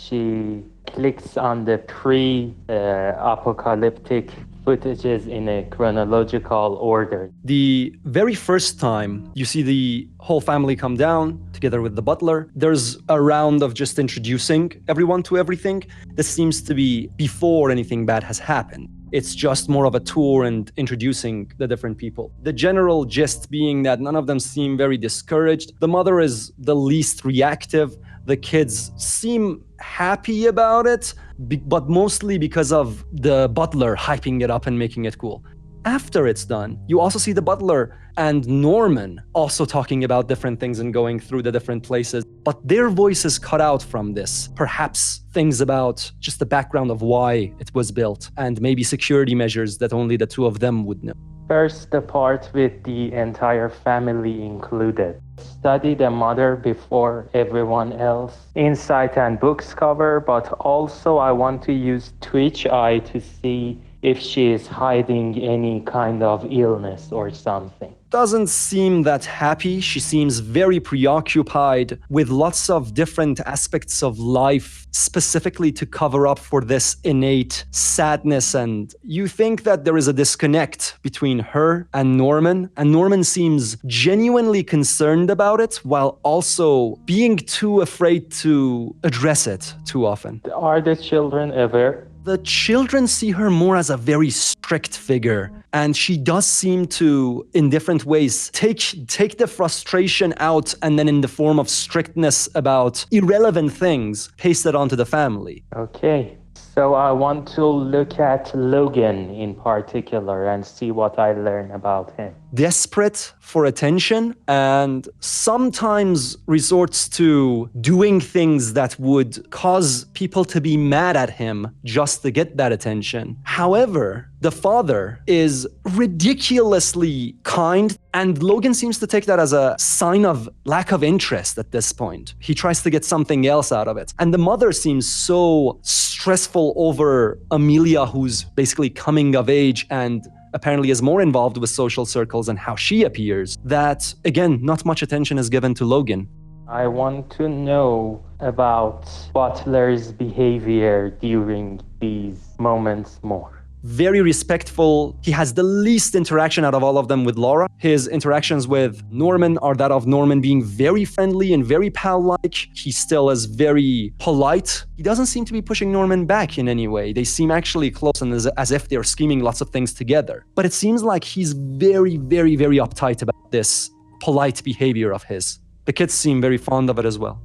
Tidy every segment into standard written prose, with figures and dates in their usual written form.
she clicks on the pre-apocalyptic footages in a chronological order. The very first time you see the whole family come down together with the butler, there's a round of just introducing everyone to everything. This seems to be before anything bad has happened. It's just more of a tour and introducing the different people. The general gist being that none of them seem very discouraged. The mother is the least reactive. The kids seem happy about it, but mostly because of the butler hyping it up and making it cool. After it's done, you also see the butler and Norman also talking about different things and going through the different places, but their voices cut out from this. Perhaps things about just the background of why it was built and maybe security measures that only the two of them would know. First, the part with the entire family included. Study the mother before everyone else. Insight and books cover, but also I want to use Twitch Eye to see if she is hiding any kind of illness or something. Doesn't seem that happy. She seems very preoccupied with lots of different aspects of life, specifically to cover up for this innate sadness. And you think that there is a disconnect between her and Norman seems genuinely concerned about it while also being too afraid to address it too often. Are the children aware? The children see her more as a very strict figure, and she does seem to, in different ways, take the frustration out and then in the form of strictness about irrelevant things, paste it onto the family. Okay, so I want to look at Logan in particular and see what I learn about him. Desperate for attention and sometimes resorts to doing things that would cause people to be mad at him just to get that attention. However, the father is ridiculously kind, and Logan seems to take that as a sign of lack of interest at this point. He tries to get something else out of it. And the mother seems so stressful over Amelia, who's basically coming of age and apparently is more involved with social circles and how she appears, that, again, not much attention is given to Logan. I want to know about Butler's behavior during these moments more. Very respectful. He has the least interaction out of all of them with Laura. His interactions with Norman are that of Norman being very friendly and very pal-like. He still is very polite. He doesn't seem to be pushing Norman back in any way. They seem actually close and as if they're scheming lots of things together. But it seems like he's very, very, very uptight about this polite behavior of his. The kids seem very fond of it as well.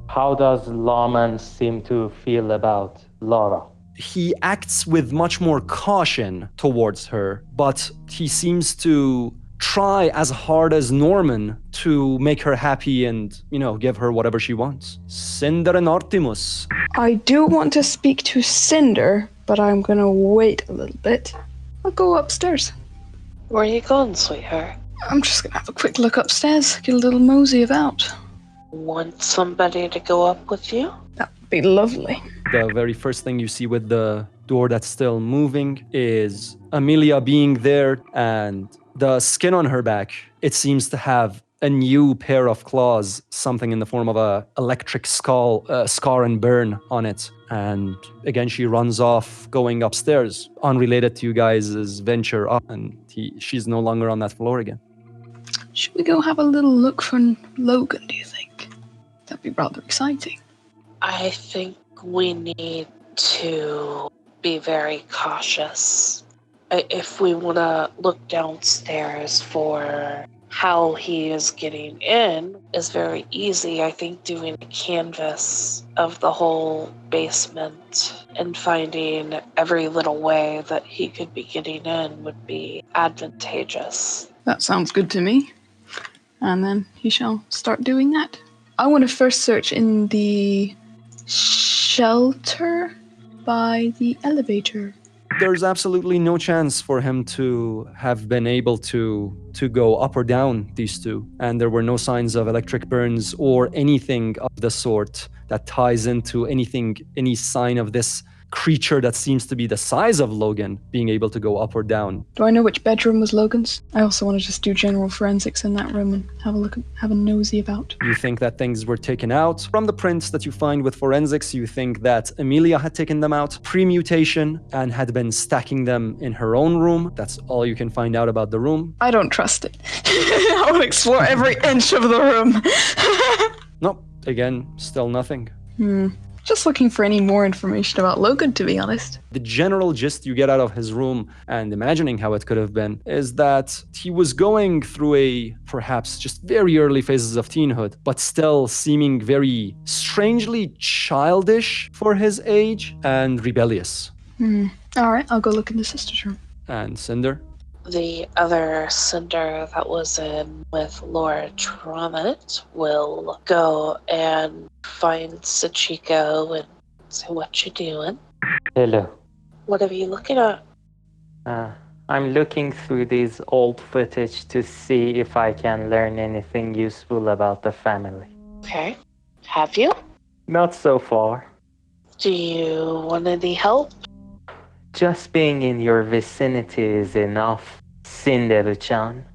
How does Lawman seem to feel about Laura? He acts with much more caution towards her, but he seems to try as hard as Norman to make her happy and, give her whatever she wants. Cinder and Artemus. I do want to speak to Cinder, but I'm gonna wait a little bit. I'll go upstairs. Where are you going, sweetheart? I'm just gonna have a quick look upstairs, get a little mosey about. Want somebody to go up with you? That would be lovely. The very first thing you see with the door that's still moving is Amelia being there, and the skin on her back, it seems to have a new pair of claws, something in the form of a electric scar and burn on it. And again, she runs off, going upstairs, unrelated to you guys' venture up, and she's no longer on that floor again. Should we go have a little look for Logan, do you think? That'd be rather exciting. I think we need to be very cautious. If we want to look downstairs for how he is getting in is very easy. I think doing a canvas of the whole basement and finding every little way that he could be getting in would be advantageous. That sounds good to me. And then he shall start doing that. I want to first search in the shelter by the elevator. There's absolutely no chance for him to have been able to go up or down these two. And there were no signs of electric burns or anything of the sort that ties into any sign of this creature that seems to be the size of Logan being able to go up or down. Do I know which bedroom was Logan's? I also want to just do general forensics in that room and have a nosy about. You think that things were taken out. From the prints that you find with forensics, you think that Amelia had taken them out pre-mutation and had been stacking them in her own room. That's all you can find out about the room. I don't trust it. I will explore every inch of the room. Nope. Again, still nothing. Just looking for any more information about Logan, to be honest. The general gist you get out of his room, and imagining how it could have been, is that he was going through a perhaps just very early phases of teenhood, but still seeming very strangely childish for his age and rebellious. Alright, I'll go look in the sister's room. And Cinder? The other Cinder that was in with Laura Trommet will go and find Sachiko and say, "What you doing? Hello. What are you looking at?" I'm looking through this old footage to see if I can learn anything useful about the family. Okay. Have you? Not so far. Do you want any help? Just being in your vicinity is enough, Cinderu-chan.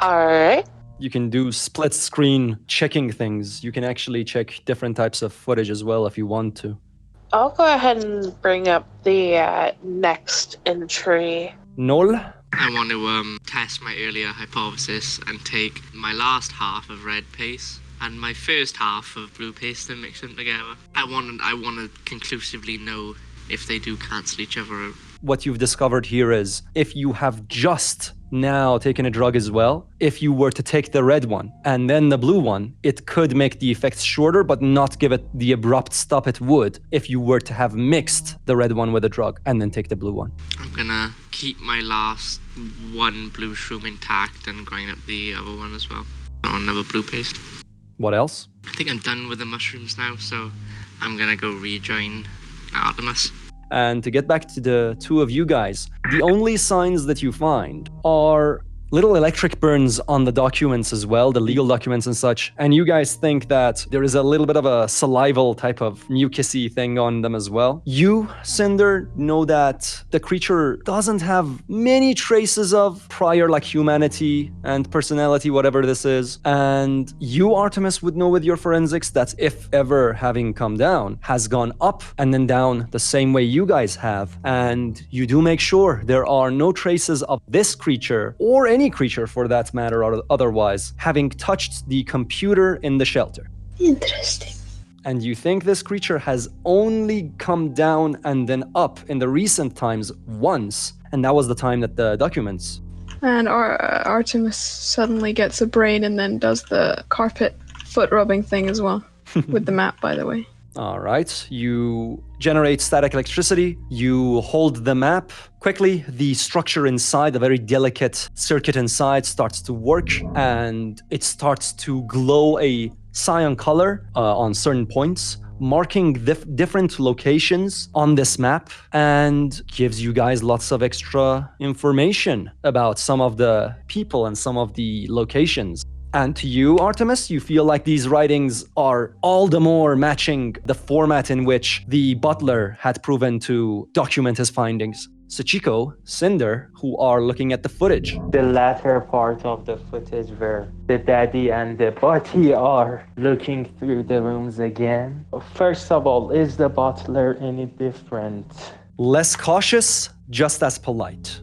Alright. You can do split screen checking things. You can actually check different types of footage as well if you want to. I'll go ahead and bring up the next entry. Noel? I want to test my earlier hypothesis and take my last half of red paste and my first half of blue paste and mix them together. I want to conclusively know if they do cancel each other out. What you've discovered here is if you have just now taken a drug as well, if you were to take the red one and then the blue one, it could make the effects shorter but not give it the abrupt stop it would if you were to have mixed the red one with a drug and then take the blue one. I'm gonna keep my last one blue shroom intact and grind up the other one as well on another blue paste. What else? I think I'm done with the mushrooms now, so I'm gonna go rejoin Artemis. And to get back to the two of you guys, the only signs that you find are little electric burns on the documents as well, the legal documents and such. And you guys think that there is a little bit of a salival type of mucusy thing on them as well. You, Cinder, know that the creature doesn't have many traces of prior like humanity and personality, whatever this is. And you, Artemis, would know with your forensics that if ever having come down, has gone up and then down the same way you guys have. And you do make sure there are no traces of this creature or any creature for that matter or otherwise having touched the computer in the shelter. Interesting. And you think this creature has only come down and then up in the recent times once, and that was the time that the documents. And Artemis suddenly gets a brain and then does the carpet foot rubbing thing as well. With the map, by the way. All right, you generate static electricity, you hold the map. Quickly, the structure inside, the very delicate circuit inside starts to work and it starts to glow a cyan color on certain points, marking different locations on this map and gives you guys lots of extra information about some of the people and some of the locations. And to you, Artemis, you feel like these writings are all the more matching the format in which the butler had proven to document his findings. Sachiko, Cinder, who are looking at the footage. The latter part of the footage where the daddy and the butty are looking through the rooms again. First of all, is the butler any different? Less cautious, just as polite.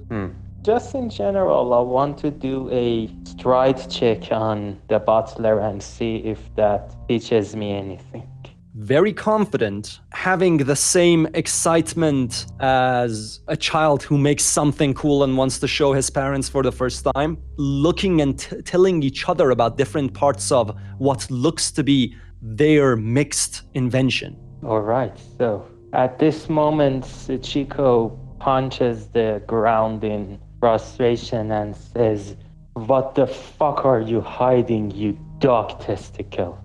Just in general, I want to do a stride check on the butler and see if that teaches me anything. Very confident, having the same excitement as a child who makes something cool and wants to show his parents for the first time, looking and telling each other about different parts of what looks to be their mixed invention. All right, so at this moment, Chico punches the ground in frustration and says, "What the fuck are you hiding, you dog testicle?"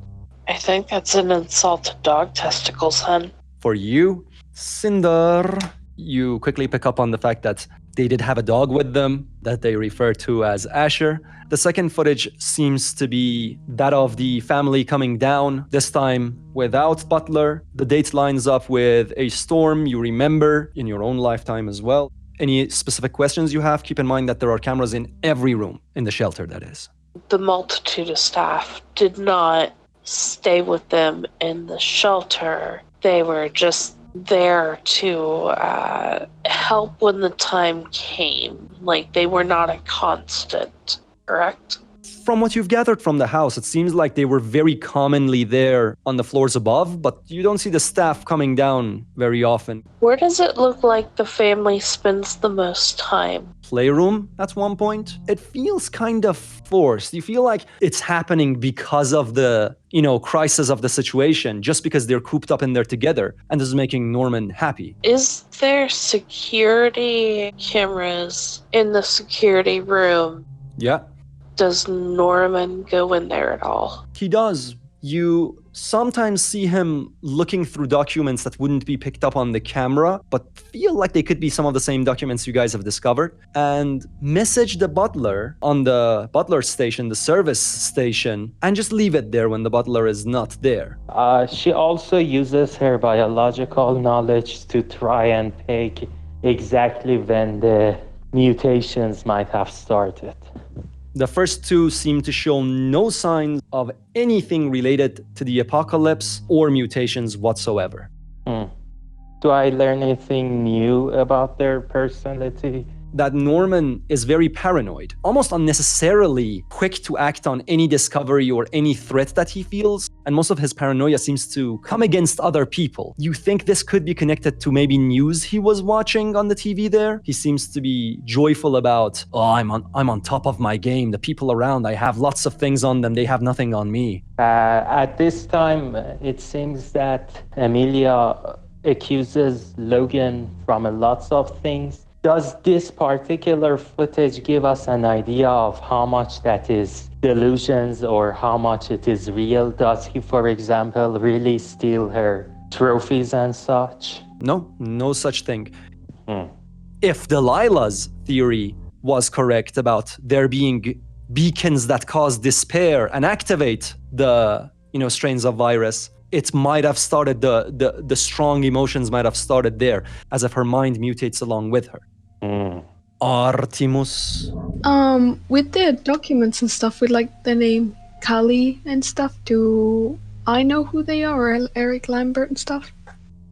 I think that's an insult to dog testicles, hun. For you, Cinder, you quickly pick up on the fact that They did have a dog with them that they refer to as Asher. The second footage seems to be that of the family coming down, this time without Butler. The date lines up with a storm you remember in your own lifetime as well. Any specific questions you have? Keep in mind that there are cameras in every room, in the shelter, that is. The multitude of staff did not stay with them in the shelter. They were just there to help when the time came. Like, they were not a constant, correct? From what you've gathered from the house, it seems like they were very commonly there on the floors above, but you don't see the staff coming down very often. Where does it look like the family spends the most time? Playroom at one point. It feels kind of forced. You feel like it's happening because of the, crisis of the situation, just because they're cooped up in there together, and this is making Norman happy. Is there security cameras in the security room? Yeah. Does Norman go in there at all? He does. You sometimes see him looking through documents that wouldn't be picked up on the camera, but feel like they could be some of the same documents you guys have discovered, and message the butler on the butler station, the service station, and just leave it there when the butler is not there. She also uses her biological knowledge to try and pick exactly when the mutations might have started. The first two seem to show no signs of anything related to the apocalypse or mutations whatsoever. Do I learn anything new about their personality? That Norman is very paranoid, almost unnecessarily quick to act on any discovery or any threat that he feels, and most of his paranoia seems to come against other people. You think this could be connected to maybe news he was watching on the TV there? He seems to be joyful about, I'm on top of my game. The people around, I have lots of things on them. They have nothing on me. At this time, it seems that Amelia accuses Logan from lots of things. Does this particular footage give us an idea of how much that is delusions or how much it is real? Does he, for example, really steal her trophies and such? No such thing. If Delilah's theory was correct about there being beacons that cause despair and activate the strains of virus, it might have started, the strong emotions might have started there, as if her mind mutates along with her. Artemus. With the documents and stuff, with like the name Kali and stuff, do I know who they are, or Eric Lambert and stuff?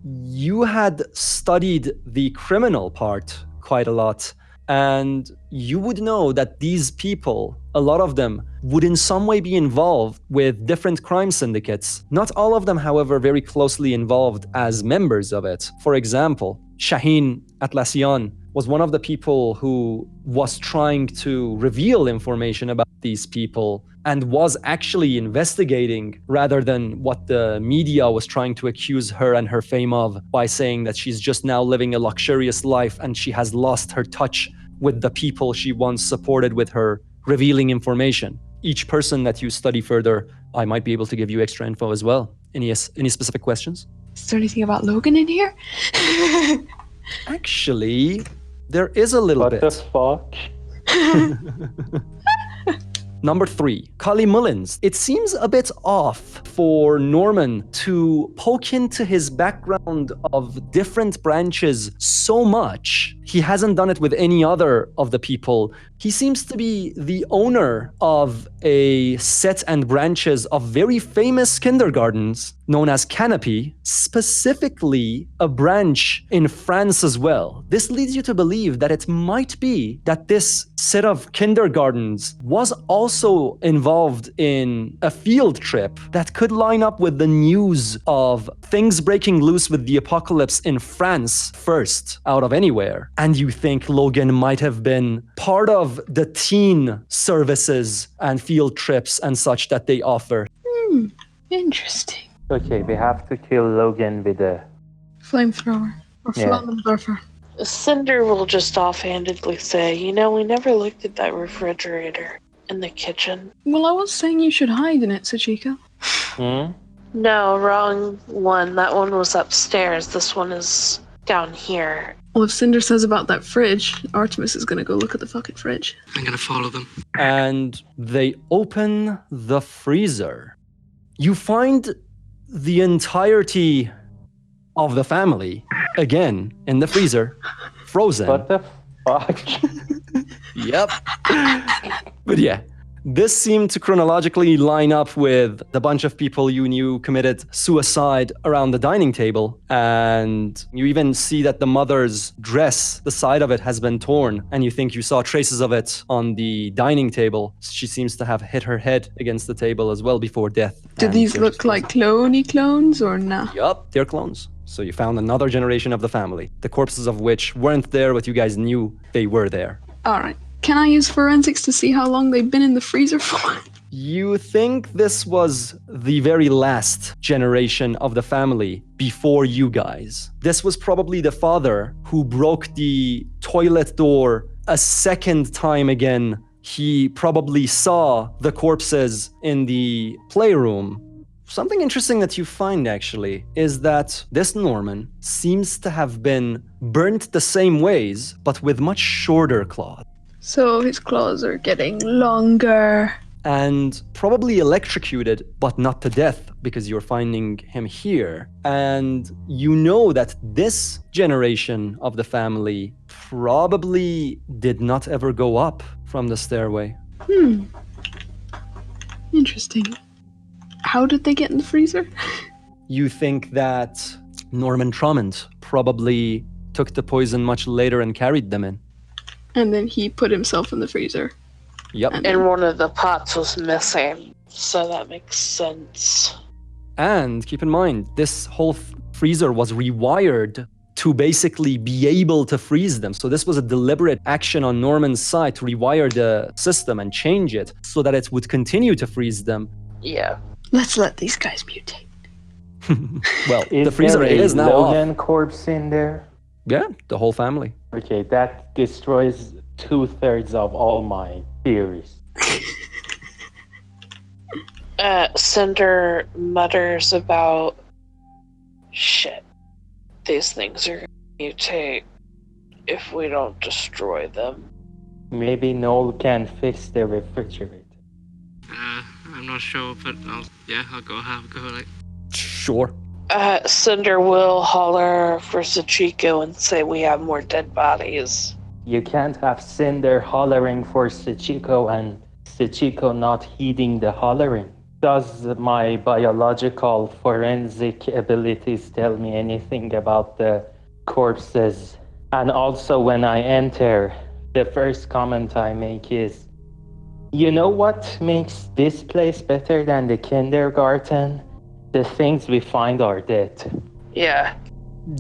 You had studied the criminal part quite a lot, and you would know that these people, a lot of them, would in some way be involved with different crime syndicates. Not all of them, however, very closely involved as members of it. For example, Shaheen Atlassian was one of the people who was trying to reveal information about these people and was actually investigating, rather than what the media was trying to accuse her and her fame of by saying that she's just now living a luxurious life and she has lost her touch with the people she once supported with her revealing information. Each person that you study further, I might be able to give you extra info as well. Any specific questions? Is there anything about Logan in here? Actually, there is a little bit. What the fuck? Number 3, Cully Mullins. It seems a bit off for Norman to poke into his background of different branches so much. He hasn't done it with any other of the people. He seems to be the owner of a set and branches of very famous kindergartens known as Canopy, specifically a branch in France as well. This leads you to believe that it might be that this set of kindergartens was also involved in a field trip that could line up with the news of things breaking loose with the apocalypse in France first, out of anywhere. And you think Logan might have been part of the teen services and field trips and such that they offer. Interesting. Okay, we have to kill Logan with a... Flamethrower. Or Yeah. flamethrower. Cinder will just offhandedly say, we never looked at that refrigerator in the kitchen. Well, I was saying you should hide in it, Succ. Hmm? No, wrong one. That one was upstairs. This one is down here. Well, if Cinder says about that fridge, Artemis is gonna go look at the fucking fridge. I'm gonna follow them. And they open the freezer. You find the entirety of the family, again, in the freezer, frozen. What the fuck? Yep. But yeah, this seemed to chronologically line up with the bunch of people you knew committed suicide around the dining table. And you even see that the mother's dress, the side of it has been torn, and you think you saw traces of it on the dining table. She seems to have hit her head against the table as well before death. Do And these they're look just- like cloney clones or nah? Yup, they're clones. So you found another generation of the family, the corpses of which weren't there, but you guys knew they were there. Alright. Can I use forensics to see how long they've been in the freezer for? You think this was the very last generation of the family before you guys. This was probably the father who broke the toilet door a second time again. He probably saw the corpses in the playroom. Something interesting that you find actually is that this Norman seems to have been burnt the same ways, but with much shorter claws. So his claws are getting longer. And probably electrocuted, but not to death, because you're finding him here. And you know that this generation of the family probably did not ever go up from the stairway. Interesting. How did they get in the freezer? You think that Norman Drummond probably took the poison much later and carried them in. And then he put himself in the freezer. Yep. And one of the pots was missing, so that makes sense. And keep in mind, this whole freezer was rewired to basically be able to freeze them. So this was a deliberate action on Norman's side to rewire the system and change it so that it would continue to freeze them. Yeah. Let's let these guys mutate. Well, Is the freezer there a is now off. Logan corpse in there? Yeah, the whole family. Okay, that destroys 2/3 of all my theories. Cinder mutters about, shit, these things are gonna mutate if we don't destroy them. Maybe Noel can fix the refrigerator. I'm not sure, but I'll go have a go. Like, Sure. Cinder will holler for Sachiko and say we have more dead bodies. You can't have Cinder hollering for Sachiko and Sachiko not heeding the hollering. Does my biological forensic abilities tell me anything about the corpses? And also when I enter, the first comment I make is, you know what makes this place better than the kindergarten? The things we find are dead. Yeah.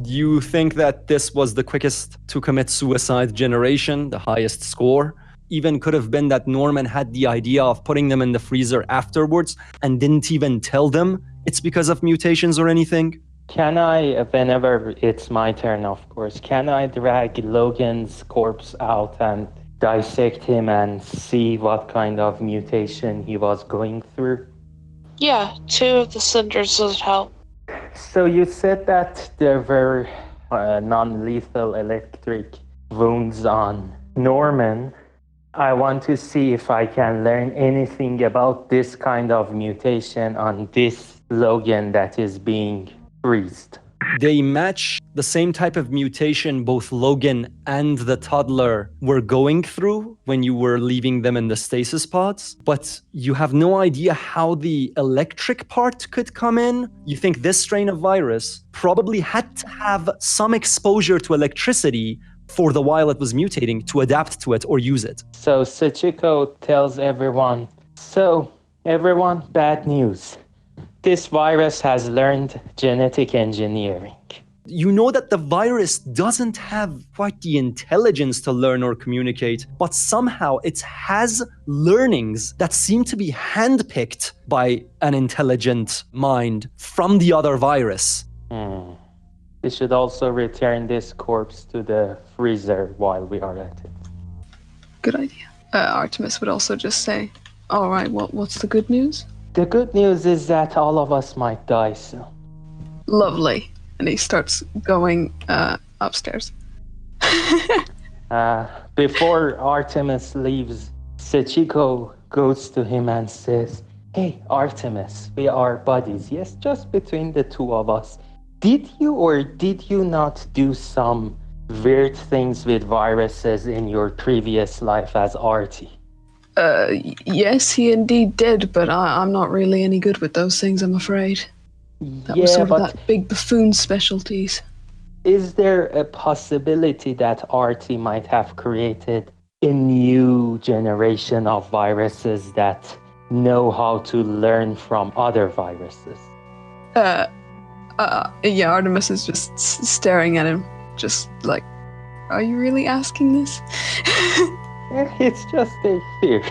You think that this was the quickest to commit suicide generation, the highest score? Even could have been that Norman had the idea of putting them in the freezer afterwards and didn't even tell them it's because of mutations or anything? Can I, whenever it's my turn of course, can I drag Logan's corpse out and dissect him and see what kind of mutation he was going through? Yeah, 2 of the cinders would help. So you said that there were non-lethal electric wounds on Norman. I want to see if I can learn anything about this kind of mutation on this Logan that is being freezed. They match the same type of mutation both Logan and the toddler were going through when you were leaving them in the stasis pods, but you have no idea how the electric part could come in. You think this strain of virus probably had to have some exposure to electricity for the while it was mutating to adapt to it or use it. So Sachiko tells everyone, so everyone, bad news. This virus has learned genetic engineering. You know that the virus doesn't have quite the intelligence to learn or communicate, but somehow it has learnings that seem to be handpicked by an intelligent mind from the other virus. We should also return this corpse to the freezer while we are at it. Good idea. Artemis would also just say, all right, what's the good news? The good news is that all of us might die soon. Lovely. And he starts going upstairs. Before Artemis leaves, Sachiko goes to him and says, "Hey, Artemis, we are buddies, yes, just between the two of us. Did you or did you not do some weird things with viruses in your previous life as Artie?" Yes, he indeed did, but I'm not really any good with those things, I'm afraid. That was Yeah, sort of but that big buffoon specialties. is there a possibility that Artie might have created a new generation of viruses that know how to learn from other viruses? Yeah, Artemis is just staring at him, just like, are you really asking this? It's just a theory.